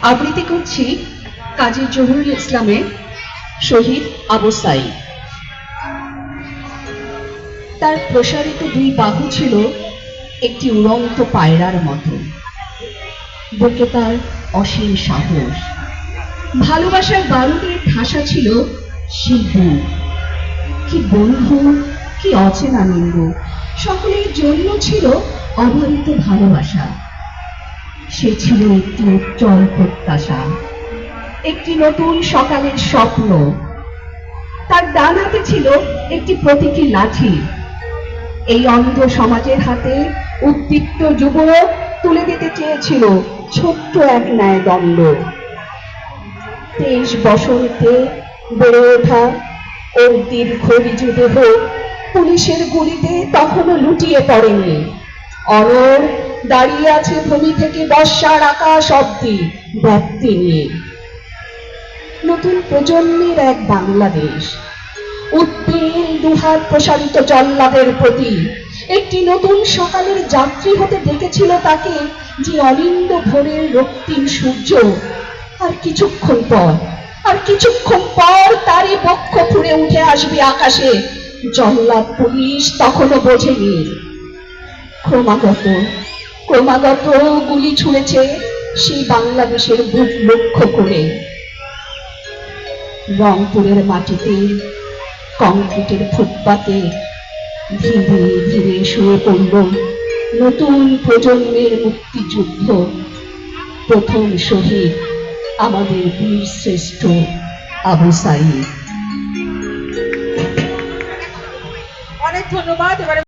আবৃত্তি করছি কাজী জহুরুল ইসলামের শহীদ আবু সাঈদ। তার প্রসারিত দুই বাহু ছিল একটি উড়ন্ত পায়রার মতো, বুকে তার অসীম সাহস, ভালোবাসার বারুদে ঠাসা ছিল সেই বুক। কি বন্ধু, কি অচেনা লিঙ্গ, সকলের জন্য ছিল অবারিত ভালোবাসা। সে ছিল একটি উজ্জ্বল প্রত্যাশা, একটি নতুন সকালের স্বপ্ন। তার ডান হাতে ছিল একটি প্রতীকী লাঠি। এই অন্ধ সমাজের হাতে উদ্দীপ্ত যুবক তুলে দিতে চেয়েছিল ছোট্ট এক ন্যায়দণ্ড। 23 বসন্তে বেড়ে ওঠা ওর দীর্ঘ ঋজু দেহ পুলিশের গুলিতে তখনও লুটিয়ে পড়েনি। অনর দাঁড়িয়ে আছে ভূমি থেকে বর্ষার আকাশ অব্দি ব্যাপ্তি নিয়ে। নতুন প্রজন্মের এক বাংলাদেশ, উদ্বেল দুহাত প্রসারিত জল্লাদের প্রতি একটি নতুন সকালের যাত্রী হতে ডেকেছিল তাকে যে অলিন্দ ভোরের রক্তিম সূর্য। আর কিছুক্ষণ পর তারই বক্ষ ফুঁড়ে উঠে আসবে আকাশে। জল্লাদ পুলিশ তখনও বোঝেনি। ক্রমাগত গুলি ছুঁড়েছে সেই বাংলাদেশের বুক লক্ষ্য করে। রংপুরের মাটিতে কংক্রিটের ফুটপাতে ধীরে ধীরে শুয়ে পড়ল নতুন প্রজন্মের মুক্তিযুদ্ধ। প্রথম শহীদ আমাদের বীর শ্রেষ্ঠ আবু সাঈদ। অনেক ধন্যবাদ। এবারে